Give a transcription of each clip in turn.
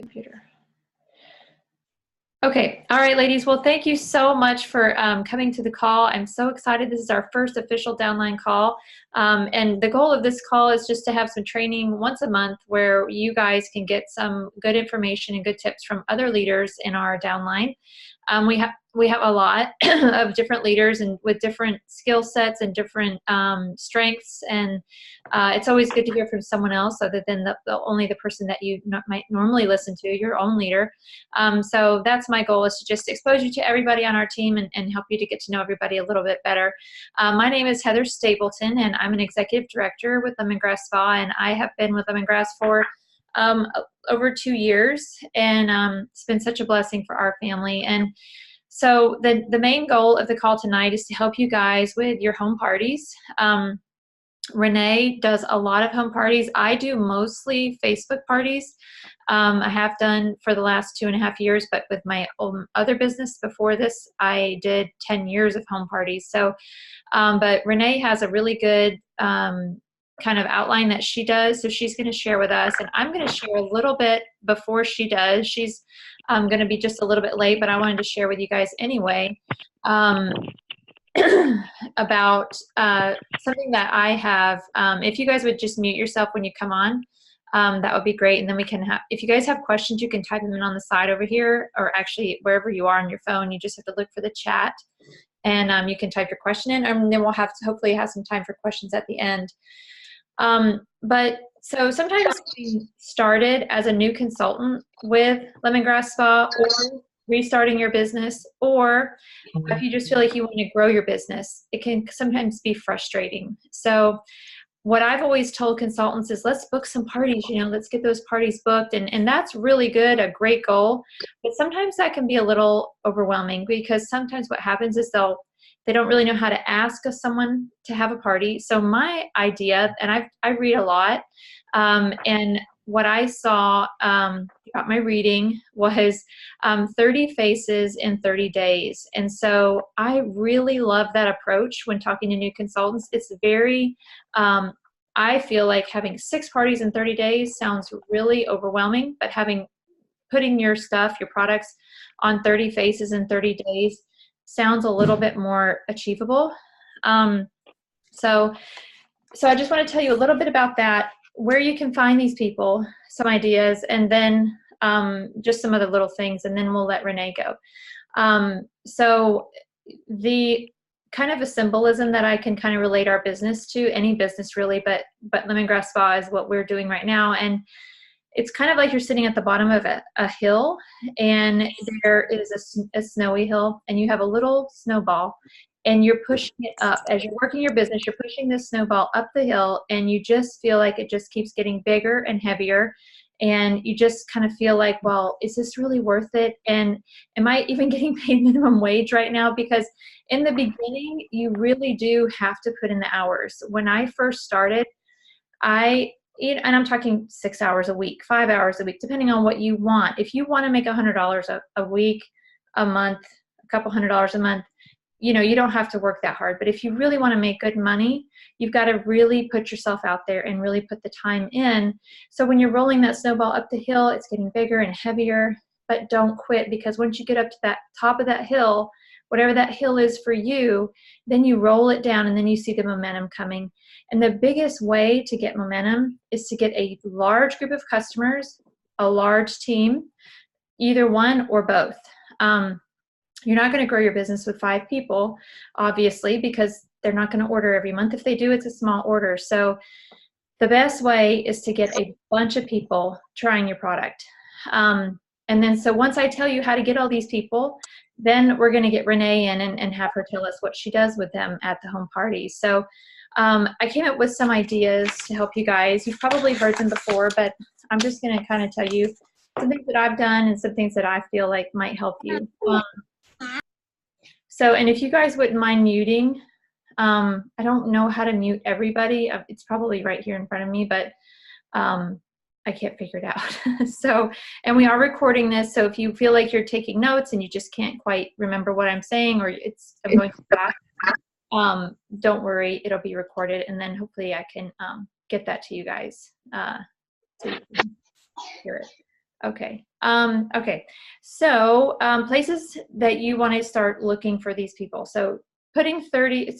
Computer. Okay. All right, ladies. Well, thank you so much for coming to the call. I'm so excited. This is our first official downline call. And the goal of this call is just to have some training once a month where you guys can get some good information and good tips from other leaders in our downline. We have a lot of different leaders and with different skill sets and different strengths, and it's always good to hear from someone else other than only the person that you might normally listen to, your own leader. So that's my goal, is to just expose you to everybody on our team and help you to get to know everybody a little bit better. My name is Heather Stapleton, and I'm an executive director with Lemongrass Spa, and I have been with Lemongrass for over 2 years, and it's been such a blessing for our family. And so the main goal of the call tonight is to help you guys with your home parties. Renae does a lot of home parties. I do mostly Facebook parties. I have done for the last 2.5 years, but with my other business before this, I did 10 years of home parties. So, but Renae has a really good kind of outline that she does. So she's going to share with us, and I'm going to share a little bit before she does. She's going to be just a little bit late, but I wanted to share with you guys anyway about something that I have. If you guys would just mute yourself when you come on, that would be great. And then we can have, if you guys have questions, you can type them in on the side over here, or actually wherever you are on your phone. You just have to look for the chat, and you can type your question in, and then we'll have to hopefully have some time for questions at the end. But so sometimes we started as a new consultant with Lemongrass Spa, or restarting your business, or if you just feel like you want to grow your business, it can sometimes be frustrating. So what I've always told consultants is, let's book some parties, let's get those parties booked. And that's really good, a great goal. But sometimes that can be a little overwhelming, because sometimes what happens is they don't really know how to ask someone to have a party. So my idea, and I read a lot, and what I saw about my reading was 30 faces in 30 days. And so I really love that approach when talking to new consultants. It's very, I feel like having 6 parties in 30 days sounds really overwhelming, but putting your stuff, your products on 30 faces in 30 days sounds a little bit more achievable. So I just want to tell you a little bit about that, where you can find these people, some ideas, and then just some other little things, and then we'll let Renae go. So the kind of a symbolism that I can kind of relate our business to, any business really, but Lemongrass Spa is what we're doing right now. And it's kind of like you're sitting at the bottom of a hill, and there is a snowy hill, and you have a little snowball, and you're pushing it up. As you're working your business, you're pushing this snowball up the hill, and you just feel like it just keeps getting bigger and heavier. And you just kind of feel like, well, is this really worth it? And am I even getting paid minimum wage right now? Because in the beginning, you really do have to put in the hours. When I first started, and I'm talking 6 hours a week, 5 hours a week, depending on what you want. If you want to make $100 a week, a month, a couple $100 a month, you don't have to work that hard. But if you really want to make good money, you've got to really put yourself out there and really put the time in. So when you're rolling that snowball up the hill, it's getting bigger and heavier, but don't quit, because once you get up to that top of that hill, whatever that hill is for you, then you roll it down, and then you see the momentum coming. And the biggest way to get momentum is to get a large group of customers, a large team, either one or both. You're not going to grow your business with 5 people, obviously, because they're not going to order every month. If they do, it's a small order. So the best way is to get a bunch of people trying your product. And then so once I tell you how to get all these people, then we're going to get Renae in and have her tell us what she does with them at the home party. So I came up with some ideas to help you guys. You've probably heard them before, but I'm just going to kind of tell you some things that I've done and some things that I feel like might help you. And if you guys wouldn't mind muting, I don't know how to mute everybody. It's probably right here in front of me, but I can't figure it out. And we are recording this, so if you feel like you're taking notes and you just can't quite remember what I'm saying, or I'm going too fast, don't worry, it'll be recorded, and then hopefully I can get that to you guys so you can hear it. Okay. Okay. So places that you want to start looking for these people. So putting 30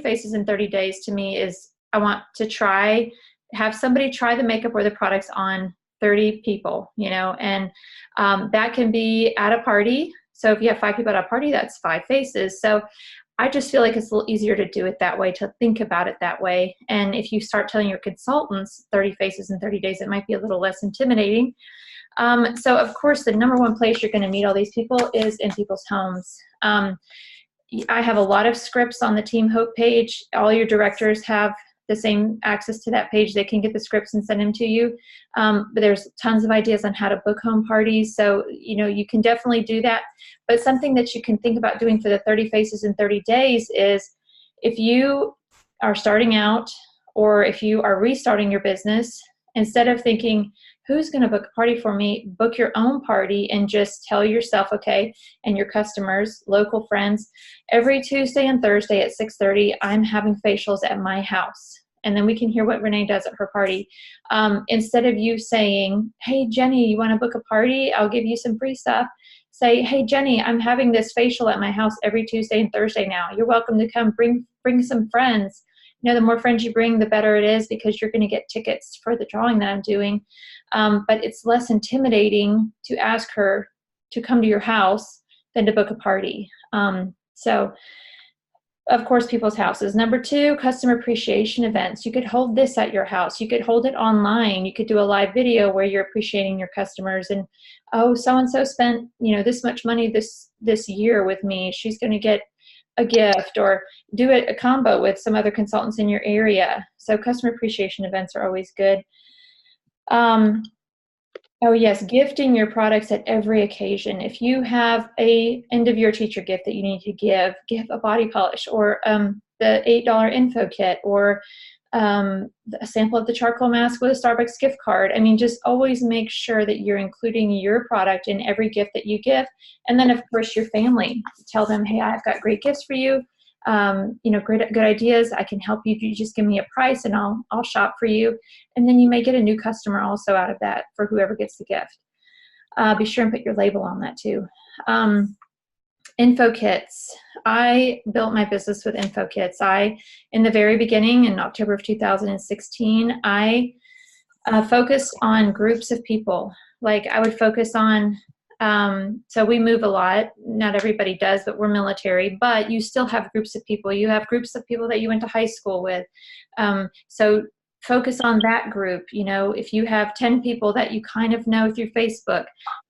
faces in 30 days to me is, I want to have somebody try the makeup or the products on 30 people, and that can be at a party. So if you have 5 people at a party, that's 5 faces. So I just feel like it's a little easier to do it that way, to think about it that way. And if you start telling your consultants 30 faces in 30 days, it might be a little less intimidating. So of course, the number one place you're going to meet all these people is in people's homes. I have a lot of scripts on the Team Hope page. All your directors have the same access to that page. They can get the scripts and send them to you. But there's tons of ideas on how to book home parties. So, you can definitely do that. But something that you can think about doing for the 30 faces in 30 days is, if you are starting out or if you are restarting your business, instead of thinking, who's going to book a party for me, book your own party and just tell yourself, okay, and your customers, local friends, every Tuesday and Thursday at 6:30, I'm having facials at my house. And then we can hear what Renae does at her party. Instead of you saying, hey, Jenny, you want to book a party? I'll give you some free stuff. Say, hey, Jenny, I'm having this facial at my house every Tuesday and Thursday now. You're welcome to come. Bring some friends. The more friends you bring, the better it is, because you're going to get tickets for the drawing that I'm doing. But it's less intimidating to ask her to come to your house than to book a party. So, of course, people's houses. Number 2, customer appreciation events. You could hold this at your house. You could hold it online. You could do a live video where you're appreciating your customers. And, oh, so-and-so spent, this much money this year with me. She's going to get a gift, or do a combo with some other consultants in your area. So customer appreciation events are always good. Oh yes, gifting your products at every occasion. If you have a end of year teacher gift that you need to give a body polish, or the $8 info kit, or a sample of the charcoal mask with a Starbucks gift card. I mean, just always make sure that you're including your product in every gift that you give. And then of course your family, tell them, hey, I've got great gifts for you. Good ideas. I can help you. You just give me a price and I'll shop for you. And then you may get a new customer also out of that for whoever gets the gift. Be sure and put your label on that too. Info kits. I built my business with info kits. In the very beginning, in October of 2016, I focused on groups of people. Like I would focus on, so we move a lot. Not everybody does, but we're military. But you still have groups of people. You have groups of people that you went to high school with. So focus on that group. If you have 10 people that you kind of know through Facebook,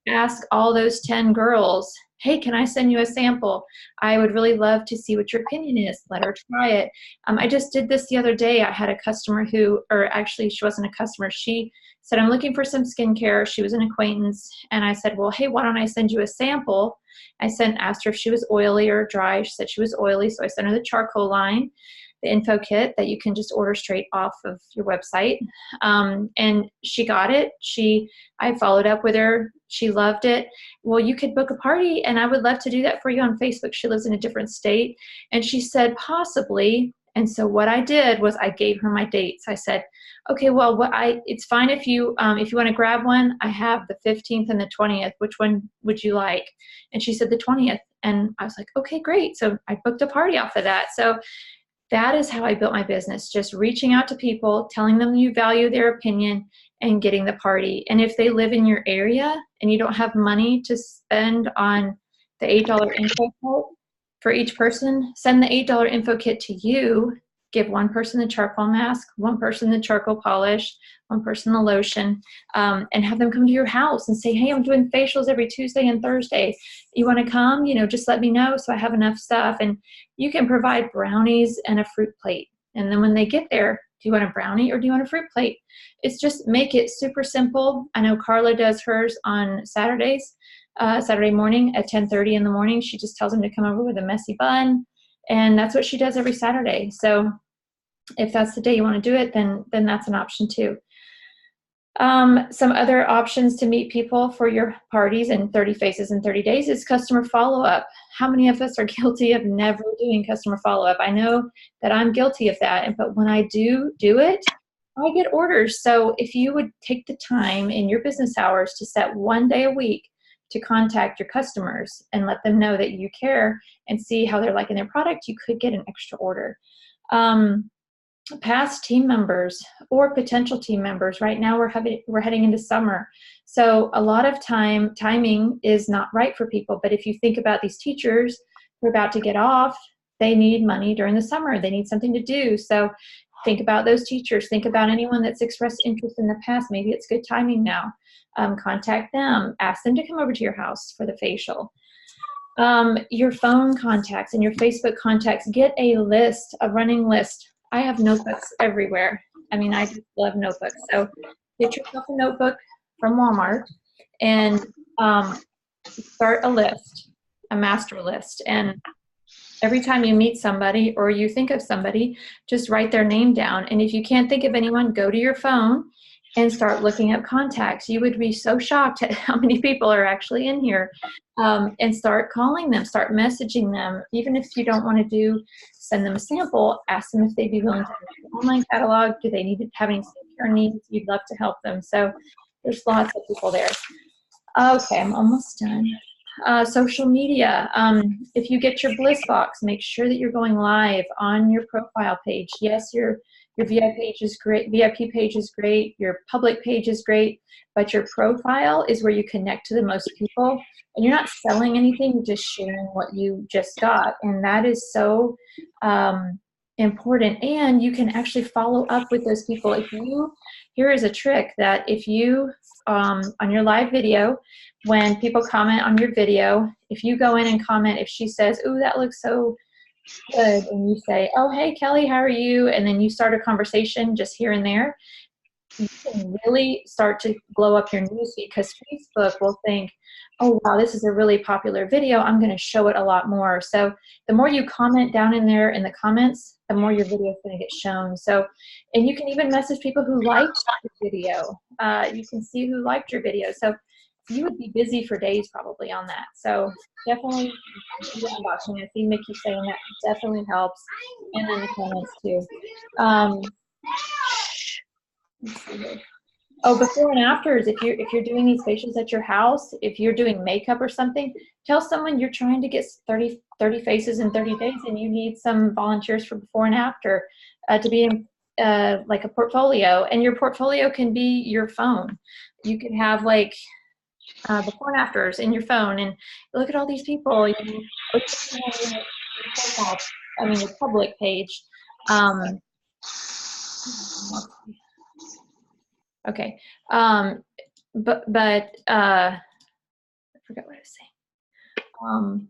ask all those 10 girls, hey, can I send you a sample? I would really love to see what your opinion is. Let her try it. I just did this the other day. I had a customer actually she wasn't a customer. She said, I'm looking for some skincare. She was an acquaintance. And I said, well, hey, why don't I send you a sample? Asked her if she was oily or dry. She said she was oily. So I sent her the charcoal line, the info kit that you can just order straight off of your website. And she got it. I followed up with her. She loved it. Well, you could book a party and I would love to do that for you on Facebook. She lives in a different state. And she said, possibly. And so what I did was I gave her my dates. I said, okay, well, it's fine if you want to grab one. I have the 15th and the 20th. Which one would you like? And she said the 20th. And I was like, okay, great. So I booked a party off of that. So that is how I built my business, just reaching out to people, telling them you value their opinion, and getting the party. And if they live in your area and you don't have money to spend on the $8 info kit for each person, send the $8 info kit to you. Give one person the charcoal mask, one person the charcoal polish, one person the lotion, and have them come to your house and say, hey, I'm doing facials every Tuesday and Thursday. You want to come? Just let me know so I have enough stuff. And you can provide brownies and a fruit plate. And then when they get there, do you want a brownie or do you want a fruit plate? It's just make it super simple. I know Carla does hers on Saturdays, Saturday morning at 10:30 in the morning. She just tells them to come over with a messy bun. And that's what she does every Saturday. So if that's the day you want to do it, then that's an option too. Some other options to meet people for your parties in 30 faces in 30 days is customer follow-up. How many of us are guilty of never doing customer follow-up? I know that I'm guilty of that, but when I do it, I get orders. So if you would take the time in your business hours to set one day a week to contact your customers and let them know that you care and see how they're liking their product, you could get an extra order. Past team members or potential team members. Right now we're heading into summer. So a lot of timing is not right for people. But if you think about these teachers who are about to get off, they need money during the summer. They need something to do. So think about those teachers. Think about anyone that's expressed interest in the past. Maybe it's good timing now. Contact them. Ask them to come over to your house for the facial. Your phone contacts and your Facebook contacts. Get a list, a running list. I have notebooks everywhere. I mean, I just love notebooks. So get yourself a notebook from Walmart and start a list, a master list. And every time you meet somebody or you think of somebody, just write their name down. And if you can't think of anyone, go to your phone and start looking up contacts. You would be so shocked at how many people are actually in here. And start calling them, start messaging them. Even if you don't want to send them a sample, ask them if they'd be willing to have an online catalog. Do they need to have any skincare needs? You'd love to help them. So there's lots of people there. Okay, I'm almost done. Social media. If you get your Bliss box, make sure that you're going live on your profile page. Yes, your VIP page is great. VIP page is great. Your public page is great, but your profile is where you connect to the most people. And you're not selling anything, you're just sharing what you just got. And that is so important. And you can actually follow up with those people. Here is a trick that if you, on your live video, when people comment on your video, if you go in and comment, if she says, "Ooh, that looks so good," and you say, "Oh, hey, Kelly, how are you?" And then you start a conversation just here and there, you can really start to blow up your newsfeed because Facebook will think, "Oh, wow, this is a really popular video. I'm going to show it a lot more." So the more you comment down in there in the comments, the more your video is going to get shown. So, and you can even message people who liked your video. You can see who liked your video. So you would be busy for days probably on that. So definitely watching. I see Mickey saying that definitely helps. And then the comments too. Let's see here. Oh, before and afters, if you're doing these facials at your house, if you're doing makeup or something, tell someone you're trying to get 30 faces in 30 days and you need some volunteers for before and after to be in like a portfolio. And your portfolio can be your phone. You can have like before and afters in your phone and look at all these people. You know, I mean, the public page. Okay. But I forgot what I was saying.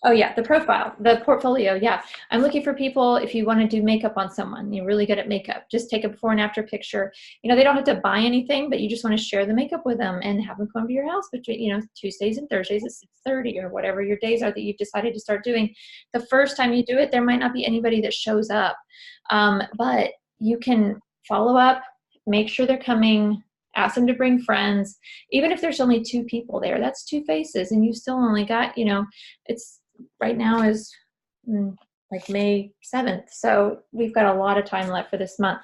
Oh yeah, the profile, the portfolio. Yeah, I'm looking for people. If you want to do makeup on someone, you're really good at makeup, just take a before and after picture. You know, they don't have to buy anything, but you just want to share the makeup with them and have them come to your house between, you know, Tuesdays and Thursdays at 6:30 or whatever your days are that you've decided to start doing. The first time you do it, there might not be anybody that shows up, but you can follow up, make sure they're coming. Ask them to bring friends. Even if there's only 2 people there, that's 2 faces, and you still only got, you know, it's right now is like May 7th, so we've got a lot of time left for this month.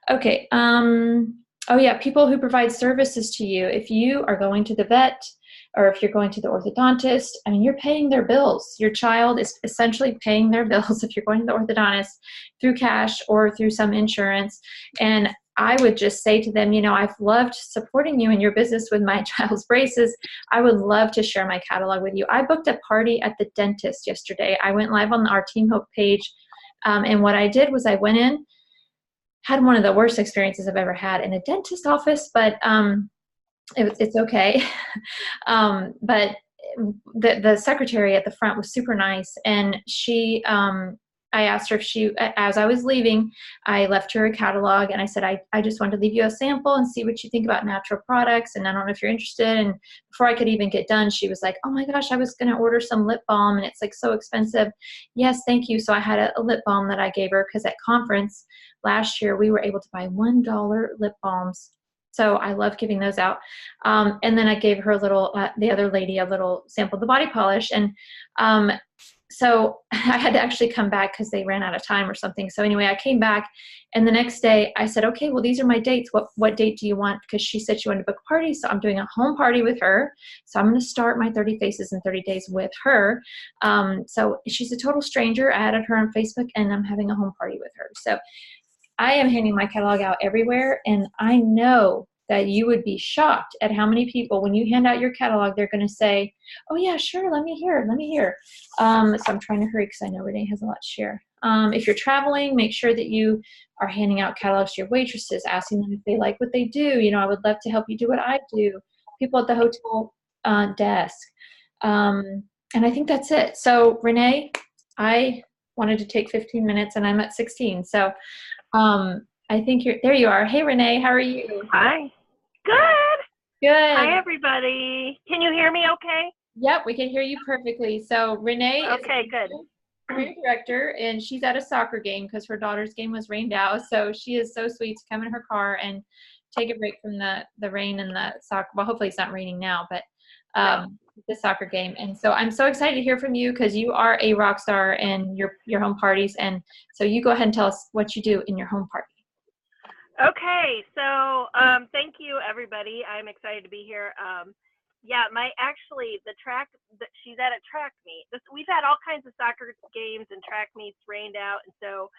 Okay. Oh yeah, people who provide services to you. If you are going to the vet or if you're going to the orthodontist, I mean, you're paying their bills. Your child is essentially paying their bills if you're going to the orthodontist through cash or through some insurance. And I would just say to them, you know, I've loved supporting you in your business with my child's braces. I would love to share my catalog with you. I booked a party at the dentist yesterday. I went live on our Team Hope page. And what I did was I went in, had one of the worst experiences I've ever had in a dentist office, but it's okay. But the secretary at the front was super nice, and she, I asked her if she, as I was leaving, I left her a catalog, and I said, I just wanted to leave you a sample and see what you think about natural products, and I don't know if you're interested. And before I could even get done, she was like, "Oh my gosh, I was going to order some lip balm, and it's like so expensive." Yes, thank you. So I had a lip balm that I gave her, because at conference last year, we were able to buy $1 lip balms. So I love giving those out. And then I gave her a little, the other lady, a little sample of the body polish. And so I had to actually come back because they ran out of time or something. So anyway, I came back, and the next day I said, okay, well, these are my dates. What date do you want? Because she said she wanted to book a party. So I'm doing a home party with her. So I'm going to start my 30 Faces in 30 Days with her. So she's a total stranger. I added her on Facebook, and I'm having a home party with her. So I am handing my catalog out everywhere, and I know that you would be shocked at how many people, when you hand out your catalog, they're going to say, oh yeah, sure, let me hear, let me hear. So I'm trying to hurry because I know Renae has a lot to share. If you're traveling, make sure that you are handing out catalogs to your waitresses, asking them if they like what they do. You know, I would love to help you do what I do. People at the hotel desk. And I think that's it. So Renae, I wanted to take 15 minutes, and I'm at 16. So I think there you are. Hey, Renae, how are you? Hi. Good. Good. Hi, everybody. Can you hear me okay? Yep, we can hear you perfectly. So Renae is Okay, good. a career director, and she's at a soccer game because her daughter's game was rained out. So she is so sweet to come in her car and take a break from the rain and the soccer. Well, hopefully it's not raining now, but No. the soccer game. And so I'm so excited to hear from you because you are a rock star in your home parties. And so you go ahead and tell us what you do in your home party. Okay, so thank you, everybody. I'm excited to be here. Yeah, she's at a track meet. We've had all kinds of soccer games and track meets rained out, and so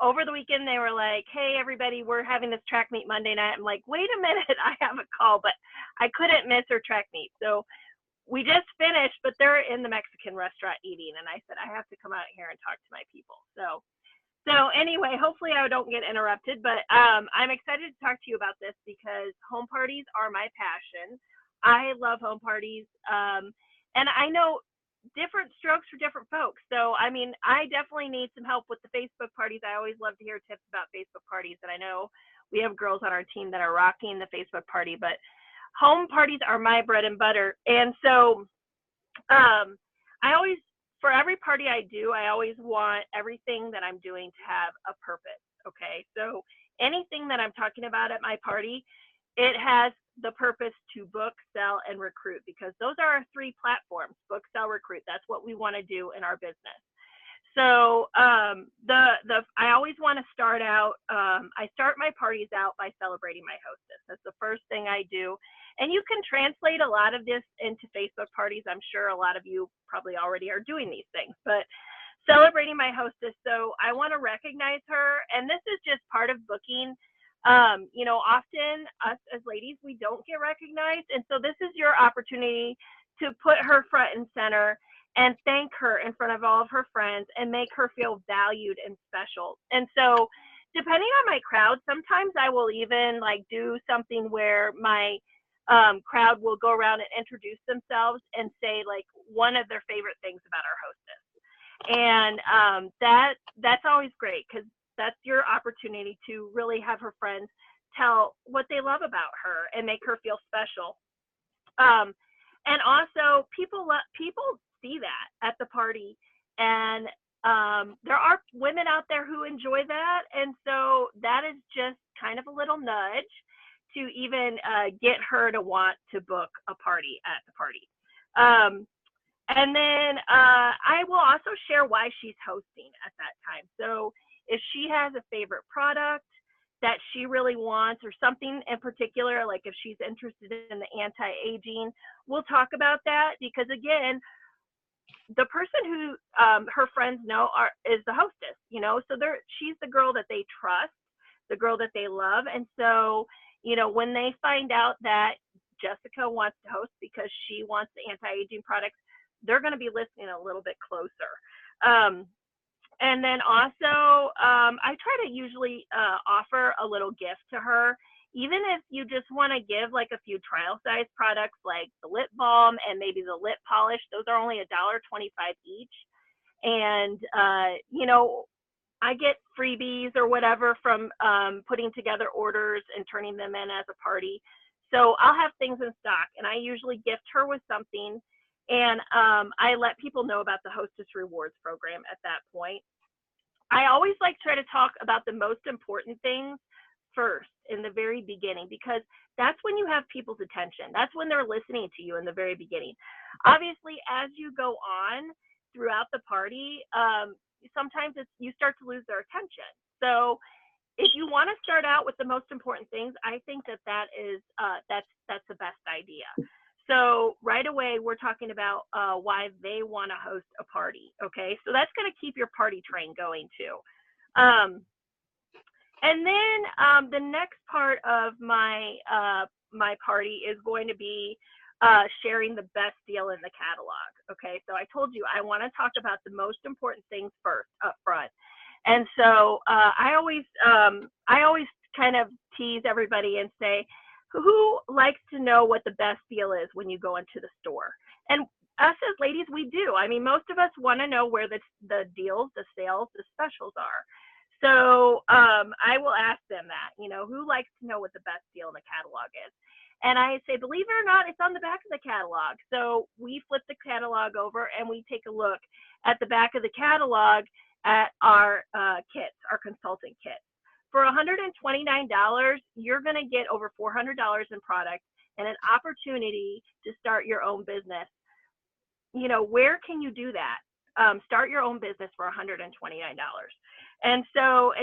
over the weekend they were like, hey, everybody, we're having this track meet Monday night. I'm like, wait a minute, I have a call, but I couldn't miss her track meet. So we just finished, but they're in the Mexican restaurant eating, and I said, I have to come out here and talk to my people. So anyway, hopefully I don't get interrupted, but I'm excited to talk to you about this because home parties are my passion. I love home parties, and I know different strokes for different folks. So, I mean, I definitely need some help with the Facebook parties. I always love to hear tips about Facebook parties, and I know we have girls on our team that are rocking the Facebook party, but home parties are my bread and butter. And so I always, for every party I do, I always want everything that I'm doing to have a purpose. Okay. So anything that I'm talking about at my party, it has the purpose to book, sell, and recruit, because those are our three platforms: book, sell, recruit. That's what we want to do in our business. So I always want to start out. I start my parties out by celebrating my hostess. That's the first thing I do, and you can translate a lot of this into Facebook parties. I'm sure a lot of you probably already are doing these things, but celebrating my hostess. So I want to recognize her, and this is just part of booking. Often us as ladies, we don't get recognized, and so this is your opportunity to put her front and center and thank her in front of all of her friends and make her feel valued and special. And so depending on my crowd, sometimes I will even like do something where my crowd will go around and introduce themselves and say like one of their favorite things about our hostess. And that's always great because that's your opportunity to really have her friends tell what they love about her and make her feel special. And also people see that at the party, and there are women out there who enjoy that, and so that is just kind of a little nudge to even get her to want to book a party at the party. And then I will also share why she's hosting at that time. So if she has a favorite product that she really wants or something in particular, like if she's interested in the anti-aging, we'll talk about that, because again, the person who her friends know is the hostess, so she's the girl that they trust, the girl that they love. And so, when they find out that Jessica wants to host because she wants the anti-aging products, they're going to be listening a little bit closer. And then also, I try to usually offer a little gift to her, even if you just want to give like a few trial size products like the lip balm and maybe the lip polish. Those are only $1.25 each. And, I get freebies or whatever from putting together orders and turning them in as a party. So I'll have things in stock, and I usually gift her with something. And I let people know about the Hostess Rewards program at that point. I always like to try to talk about the most important things first in the very beginning, because that's when you have people's attention. That's when they're listening to you in the very beginning. Obviously, as you go on, throughout the party, sometimes you start to lose their attention. So if you want to start out with the most important things, I think that's the best idea. So right away, we're talking about why they want to host a party. Okay, so that's going to keep your party train going too. And then the next part of my my party is going to be sharing the best deal in the catalog. Okay, so I told you I want to talk about the most important things first up front. And so I always kind of tease everybody and say, who likes to know what the best deal is when you go into the store? And us as ladies, we do. I mean, most of us want to know where the deals, the sales, the specials are. So I will ask them that, who likes to know what the best deal in the catalog is? And I say, believe it or not, it's on the back of the catalog. So we flip the catalog over and we take a look at the back of the catalog at our kits, our consulting kits. For $129, you're going to get over $400 in product and an opportunity to start your own business. Where can you do that? Start your own business for $129. And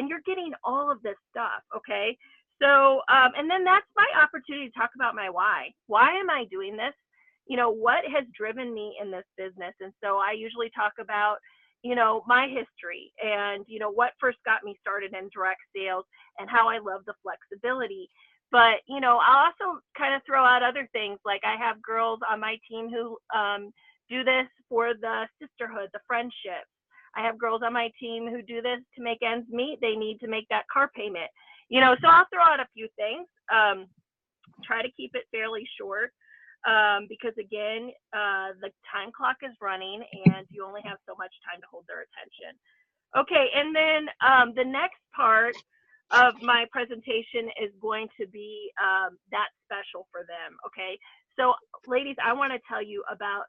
you're getting all of this stuff, okay? So, and then that's my opportunity to talk about my why. Why am I doing this? What has driven me in this business? And so I usually talk about, my history and, what first got me started in direct sales and how I love the flexibility. But, I'll also kind of throw out other things. Like I have girls on my team who do this for the sisterhood, the friendship. I have girls on my team who do this to make ends meet. They need to make that car payment, so I'll throw out a few things, try to keep it fairly short. Because again, the time clock is running and you only have so much time to hold their attention. Okay, and then the next part of my presentation is going to be that special for them. Okay, so ladies, I want to tell you about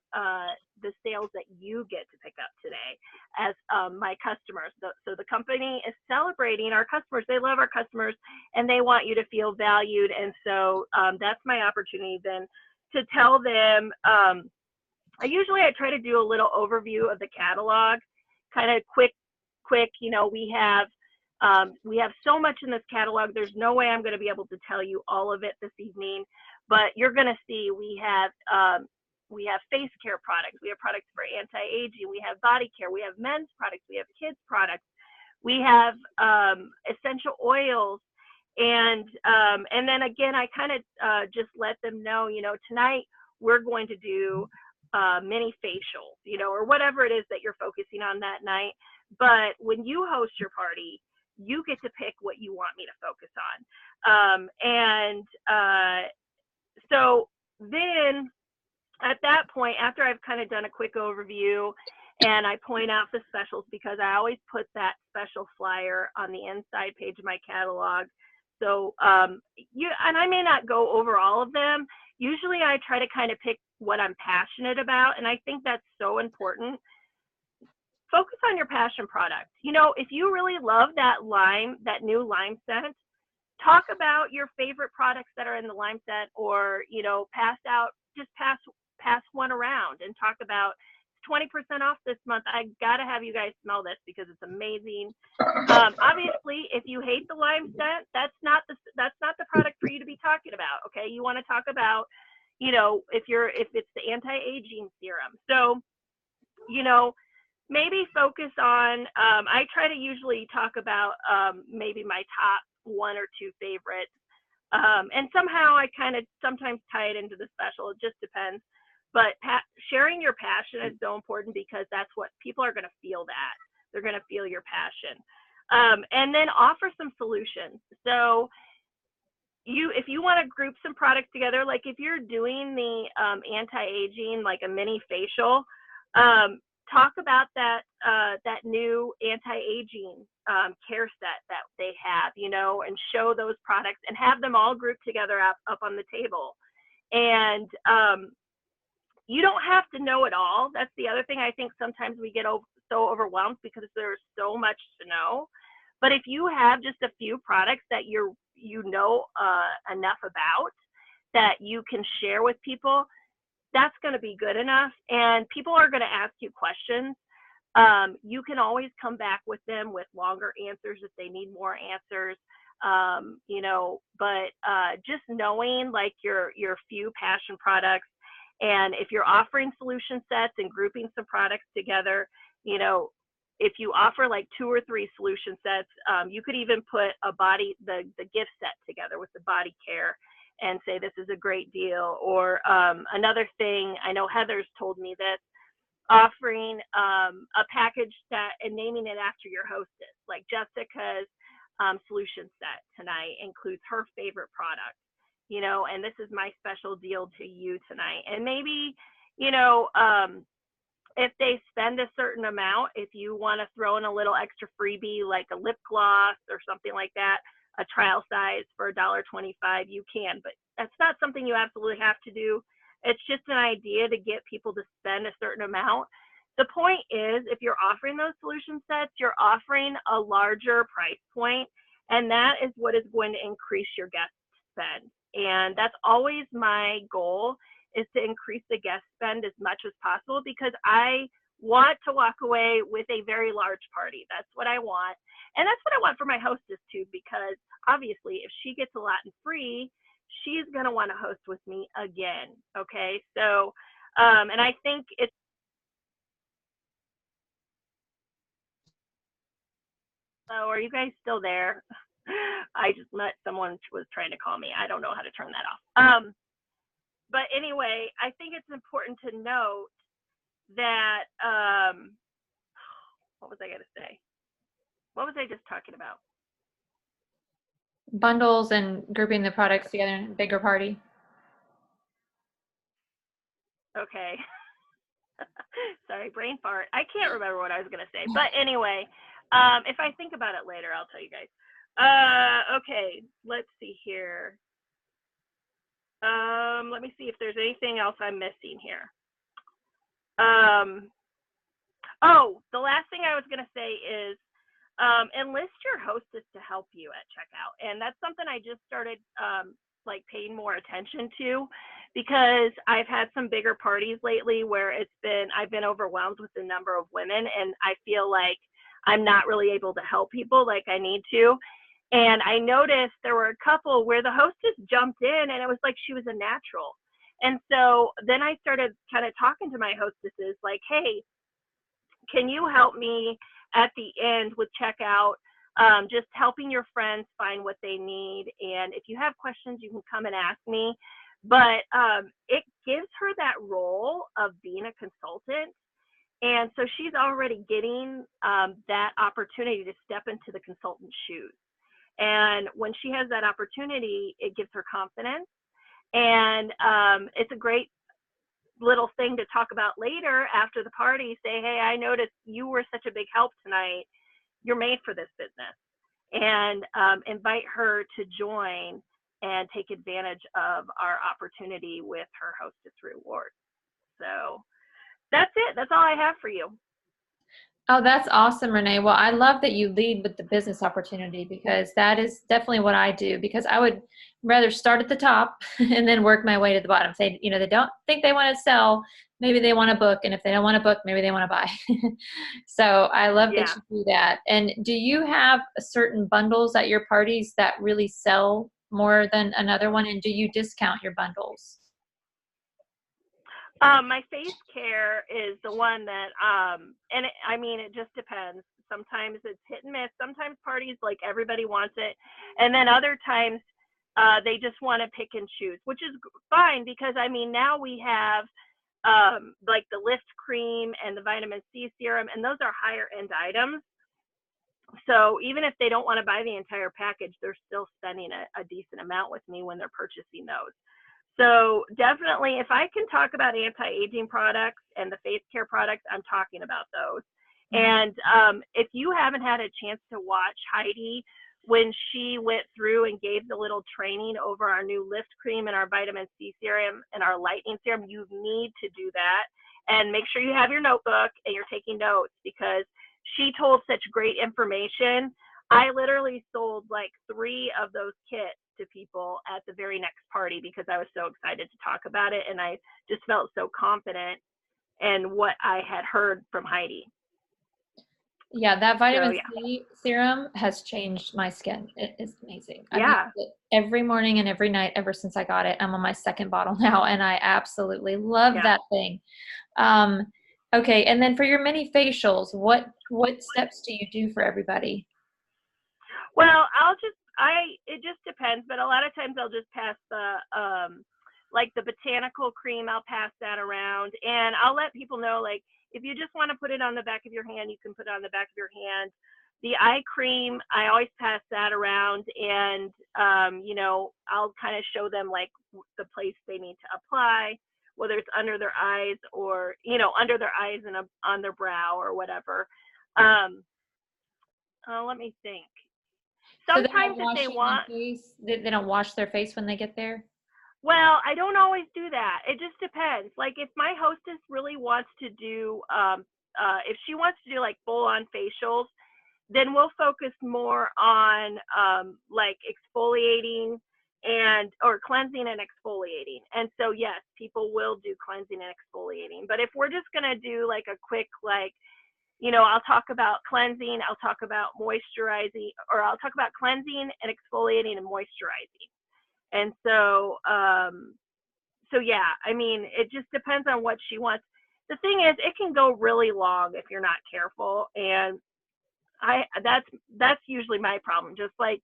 the sales that you get to pick up today as my customers. So the company is celebrating our customers. They love our customers and they want you to feel valued. And so that's my opportunity then to tell them. I try to do a little overview of the catalog, kind of quick. We have so much in this catalog. There's no way I'm going to be able to tell you all of it this evening, but you're going to see we have face care products. We have products for anti-aging. We have body care. We have men's products. We have kids products. We have essential oils. And then again, I kind of just let them know, tonight we're going to do mini facials, or whatever it is that you're focusing on that night. But when you host your party, you get to pick what you want me to focus on. So then at that point, after I've kind of done a quick overview and I point out the specials, because I always put that special flyer on the inside page of my catalog. So and I may not go over all of them. Usually I try to kind of pick what I'm passionate about. And I think that's so important. Focus on your passion product. If you really love that new lime scent, talk about your favorite products that are in the lime scent, or, pass one around and talk about 20% off this month. I gotta have you guys smell this because it's amazing. Obviously, if you hate the lime scent, that's not the product for you to be talking about. Okay, you want to talk about, if it's the anti-aging serum. So, maybe focus on. I try to usually talk about maybe my top one or two favorites, and somehow I kind of sometimes tie it into the special. It just depends. But sharing your passion is so important, because that's what people are going to feel. That they're going to feel your passion. And then offer some solutions. So if you want to group some products together, like if you're doing the anti-aging, like a mini facial, talk about that new anti-aging care set that they have, and show those products and have them all grouped together up on the table. And you don't have to know it all. That's the other thing. I think sometimes we get so overwhelmed because there's so much to know. But if you have just a few products that you know enough about that you can share with people, that's going to be good enough. And people are going to ask you questions. You can always come back with them with longer answers if they need more answers. But just knowing like your few passion products, and if you're offering solution sets and grouping some products together, if you offer like 2 or 3 solution sets, you could even put the gift set together with the body care and say this is a great deal. Or another thing, I know Heather's told me this, offering a package that and naming it after your hostess. Like Jessica's solution set tonight includes her favorite product, and this is my special deal to you tonight. And maybe, if they spend a certain amount, if you want to throw in a little extra freebie like a lip gloss or something like that, a trial size for $1.25, you can, but that's not something you absolutely have to do. It's just an idea to get people to spend a certain amount. The point is, if you're offering those solution sets, you're offering a larger price point, and that is what is going to increase your guest spend. And that's always my goal, is to increase the guest spend as much as possible, because I want to walk away with a very large party. That's what I want. And that's what I want for my hostess too, because obviously if she gets a lot in free, she's going to want to host with me again. Okay. So, and I think it's, oh, are you guys still there? I just met someone who was trying to call me. I don't know how to turn that off. But anyway, I think it's important to note that, what was I going to say? What was I just talking about? Bundles and grouping the products together in a bigger party. Okay. Sorry, brain fart. I can't remember what I was going to say. But anyway, if I think about it later, I'll tell you guys. Okay, let's see here. Let me see if there's anything else I'm missing here. Oh, the last thing I was going to say is enlist your hostess to help you at checkout. And that's something I just started like paying more attention to, because I've had some bigger parties lately where I've been overwhelmed with the number of women, and I feel like I'm not really able to help people like I need to. And I noticed there were a couple where the hostess jumped in and it was like she was a natural. And so then I started kind of talking to my hostesses like, hey, can you help me at the end with checkout, just helping your friends find what they need. And if you have questions, you can come and ask me. But it gives her that role of being a consultant. And so she's already getting that opportunity to step into the consultant's shoes. And when she has that opportunity, it gives her confidence. And it's a great little thing to talk about later after the party. Say, hey, I noticed you were such a big help tonight. You're made for this business. And invite her to join and take advantage of our opportunity with her hostess reward. So that's it. That's all I have for you. Oh, that's awesome, Renae. Well, I love that you lead with the business opportunity, because that is definitely what I do, because I would rather start at the top and then work my way to the bottom. Say, they don't think they want to sell, maybe they want to book. And if they don't want to book, maybe they want to buy. So I love that you do that. And do you have certain bundles at your parties that really sell more than another one? And do you discount your bundles? My face care is the one that, it just depends. Sometimes it's hit and miss. Sometimes parties, like, everybody wants it. And then other times they just want to pick and choose, which is fine, because, now we have like the lift cream and the vitamin C serum, and those are higher end items. So even if they don't want to buy the entire package, they're still spending a decent amount with me when they're purchasing those. So definitely, if I can talk about anti-aging products and the face care products, I'm talking about those. And if you haven't had a chance to watch Heidi when she went through and gave the little training over our new lift cream and our vitamin C serum and our lightening serum, you need to do that. And make sure you have your notebook and you're taking notes, because she told such great information. I literally sold like 3 of those kits to people at the very next party because I was so excited to talk about it, and I just felt so confident in what I had heard from Heidi. Yeah, that So vitamin yeah, C serum has changed my skin. It is amazing. I've used yeah, it every morning and every night ever since I got it. I'm on my second bottle now, and I absolutely love yeah. that thing. Um, okay, and then for your mini facials, what steps do you do for everybody? Well, it just depends, but a lot of times I'll just pass like the botanical cream, I'll pass that around, and I'll let people know, like, if you just want to put it on the back of your hand, you can put it on the back of your hand. The eye cream, I always pass that around, and, I'll kind of show them, like, the place they need to apply, whether it's under their eyes or, under their eyes and on their brow or whatever. Um, Let me think. So they're Sometimes not if they washing their want, face. They don't wash their face when they get there? well, I don't always do that. It just depends. Like if my hostess really wants to do, if she wants to do like full on facials, then we'll focus more on like exfoliating and or cleansing and exfoliating. And so yes, people will do cleansing and exfoliating. But if we're just gonna do like a quick like, I'll talk about cleansing, I'll talk about moisturizing, or I'll talk about cleansing and exfoliating and moisturizing. And so yeah, I mean, it just depends on what she wants. The thing is, it can go really long if you're not careful, and that's usually my problem. Just like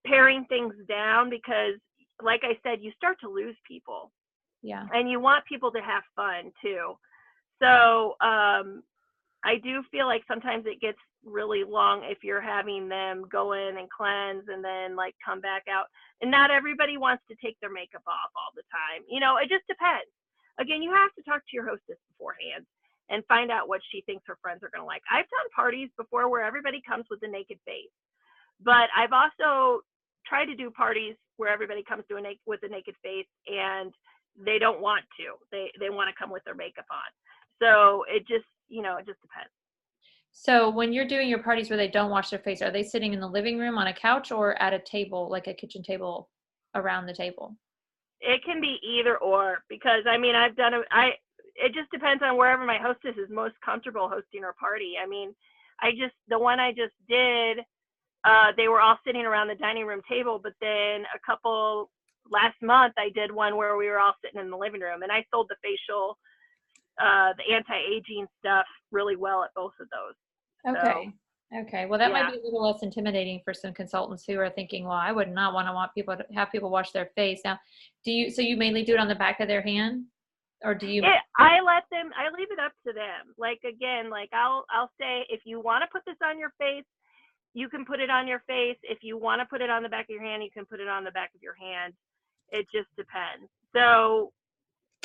paring things down because, like I said, you start to lose people, Yeah. and you want people to have fun too. So I do feel like sometimes it gets really long if you're having them go in and cleanse and then like come back out. And not everybody wants to take their makeup off all the time. It just depends. Again, you have to talk to your hostess beforehand and find out what she thinks her friends are going to like. I've done parties before where everybody comes with a naked face, but I've also tried to do parties where everybody comes with a naked face and they don't want to. They want to come with their makeup on. So it just depends. So when you're doing your parties where they don't wash their face, are they sitting in the living room on a couch or at a table, like a kitchen table around the table? It can be either or because I mean I've done it just depends on wherever my hostess is most comfortable hosting her party. I mean, the one I just did, they were all sitting around the dining room table, but then a couple last month I did one where we were all sitting in the living room, and I sold the facial, the anti-aging stuff really well at both of those. So Okay. Okay. Well, that might yeah, be a little less intimidating for some consultants who are thinking, well, I would not want people to have people wash their face. Now, so you mainly do it on the back of their hand or do you? I leave it up to them. Like again, like I'll say if you want to put this on your face, you can put it on your face. If you want to put it on the back of your hand, you can put it on the back of your hand. It just depends. So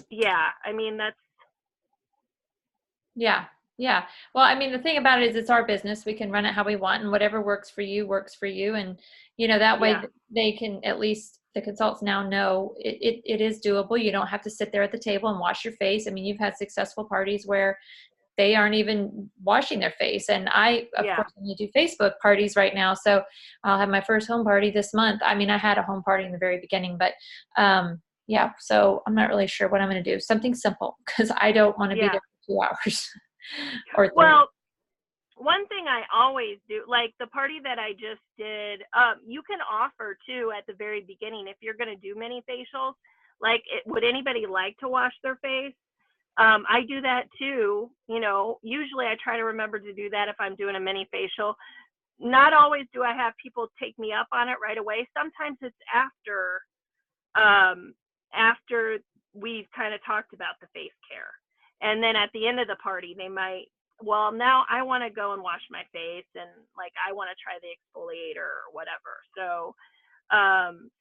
yeah, I mean that's Yeah. Yeah. Well, I mean, the thing about it is it's our business. We can run it how we want and whatever works for you works for you. And, that way yeah, they can at least the consultants now know it is doable. You don't have to sit there at the table and wash your face. I mean, you've had successful parties where they aren't even washing their face. And I, of yeah, course, only do Facebook parties right now. So I'll have my first home party this month. I mean, I had a home party in the very beginning, but, yeah, so I'm not really sure what I'm going to do. Something simple because I don't want to be yeah. there for 2 hours. Or 3. Well, one thing I always do, like the party that I just did, you can offer too at the very beginning if you're going to do many facials. Like, would anybody like to wash their face? I do that too. Usually I try to remember to do that if I'm doing a mini facial. Not always do I have people take me up on it right away. Sometimes it's um, after we've kind of talked about the face care. And then at the end of the party, they might, well, now I want to go and wash my face and like I want to try the exfoliator or whatever. So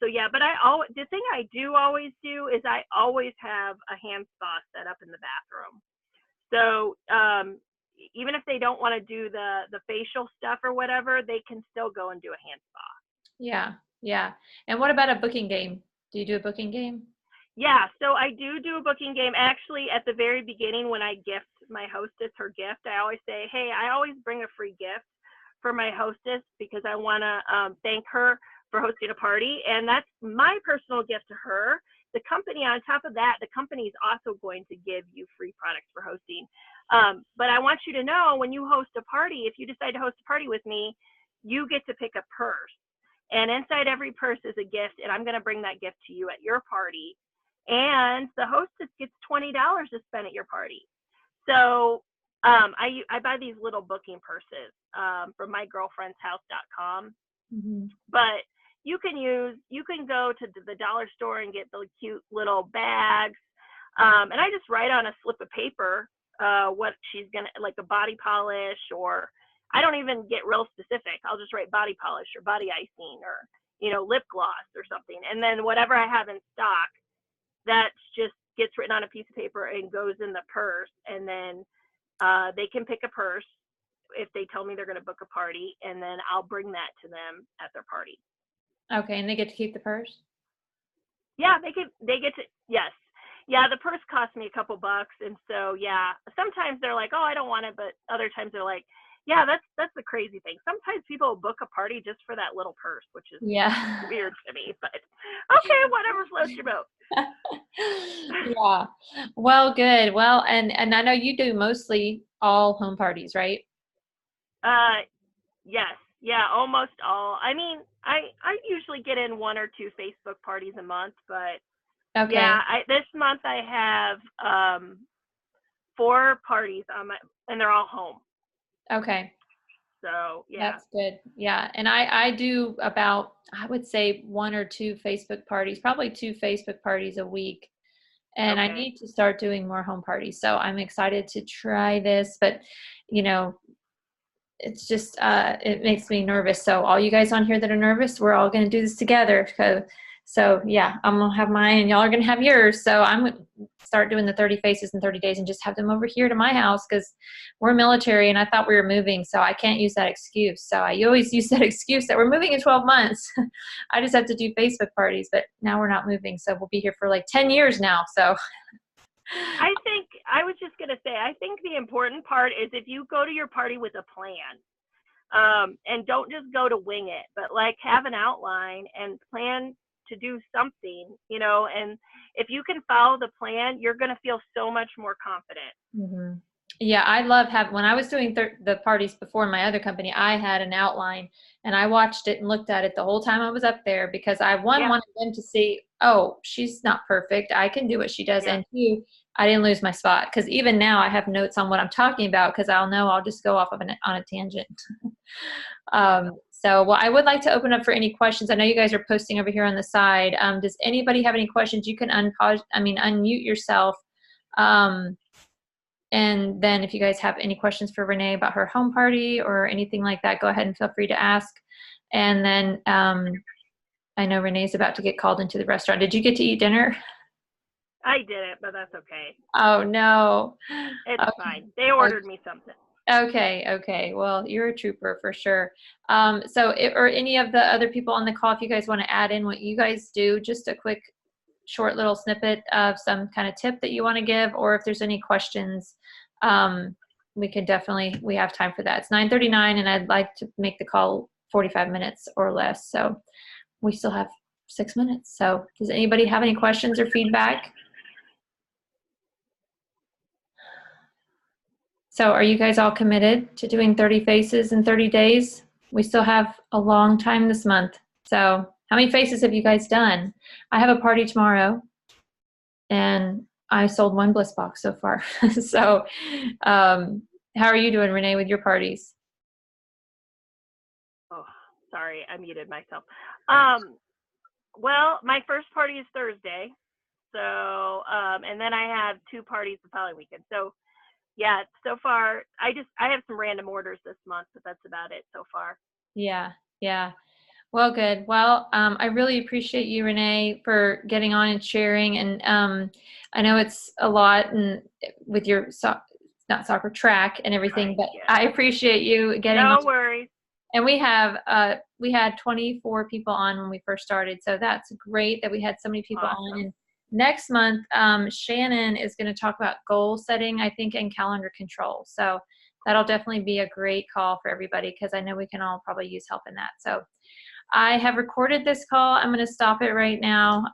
yeah, but the thing I do always do is I always have a hand spa set up in the bathroom. So even if they don't want to do the facial stuff or whatever, they can still go and do a hand spa. Yeah, yeah. And what about a booking game? Do you do a booking game? Yeah, so I do a booking game. Actually, at the very beginning, when I gift my hostess her gift, I always say, hey, I always bring a free gift for my hostess because I want to thank her for hosting a party. And that's my personal gift to her the company, on top of that, the company is also going to give you free products for hosting. But I want you to know, when you host a party, if you decide to host a party with me, you get to pick a purse. And inside every purse is a gift, and I'm going to bring that gift to you at your party. And the hostess gets $20 to spend at your party. So I buy these little booking purses from mygirlfriendshouse.com. Mm-hmm. But you can go to the dollar store and get the cute little bags. And I just write on a slip of paper what she's gonna, like a body polish, or I don't even get real specific. I'll just write body polish or body icing or, lip gloss or something. And then whatever I have in stock, that just gets written on a piece of paper and goes in the purse. And then they can pick a purse if they tell me they're going to book a party, and then I'll bring that to them at their party. Okay, and they get to keep the purse? Yeah, they get to, yes. Yeah, the purse cost me a couple bucks, and so yeah, sometimes they're like, oh, I don't want it, but other times they're like, yeah, that's the crazy thing. Sometimes people book a party just for that little purse, which is weird to me, but okay, whatever floats your boat. Yeah. Well, good. Well, and I know you do mostly all home parties, right? Yes. Yeah, almost all. I mean, I usually get in 1 or 2 Facebook parties a month, but Okay. yeah, this month I have 4 parties and they're all home. Okay. So yeah. That's good. Yeah. And I do about, I would say 1 or 2 Facebook parties, probably 2 Facebook parties a week. And I Okay. need to start doing more home parties. So I'm excited to try this, but it's just, it makes me nervous. So all you guys on here that are nervous, we're all going to do this together. So yeah, I'm going to have mine and y'all are going to have yours. So I'm going to start doing the 30 faces in 30 days and just have them over here to my house, because we're military and I thought we were moving. So I can't use that excuse. So I always use that excuse that we're moving in 12 months. I just have to do Facebook parties, but now we're not moving. So we'll be here for like 10 years now. So I was just going to say, I think the important part is if you go to your party with a plan, and don't just go to wing it, but like have an outline and plan to do something, and if you can follow the plan, you're going to feel so much more confident. Mm-hmm. Yeah, I love when I was doing the parties before in my other company, I had an outline and I watched it and looked at it the whole time I was up there, because I wanted them to see, oh, she's not perfect, I can do what she does. And 2, I didn't lose my spot, because even now I have notes on what I'm talking about, because I'll just go off of on a tangent. So, well, I would like to open up for any questions. I know you guys are posting over here on the side. Does anybody have any questions? You can unmute yourself. And then if you guys have any questions for Renae about her home party or anything like that, go ahead and feel free to ask. And then I know Renae's about to get called into the restaurant. Did you get to eat dinner? I didn't, but that's okay. Oh, no. It's fine. They ordered me something. Okay. Well, you're a trooper for sure. Or any of the other people on the call, if you guys want to add in what you guys do, just a quick short little snippet of some kind of tip that you want to give, or if there's any questions, we have time for that. It's 9:39 and I'd like to make the call 45 minutes or less. So we still have 6 minutes. So does anybody have any questions or feedback? So are you guys all committed to doing 30 faces in 30 days? We still have a long time this month. So how many faces have you guys done? I have a party tomorrow and I sold 1 bliss box so far. So how are you doing, Renae, with your parties? Oh, sorry, I muted myself. Well, my first party is Thursday. So, and then I have 2 parties the following weekend. So yeah, so far, I have some random orders this month, but that's about it so far. Yeah. Well, good. Well, I really appreciate you, Renae, for getting on and sharing. And I know it's a lot, and with your not soccer, track and everything, but I appreciate you getting on. No worries. And we had 24 people on when we first started, so that's great that we had so many people on. And next month, Shannon is going to talk about goal setting, I think, and calendar control. So that'll definitely be a great call for everybody, because I know we can all probably use help in that. So I have recorded this call. I'm going to stop it right now.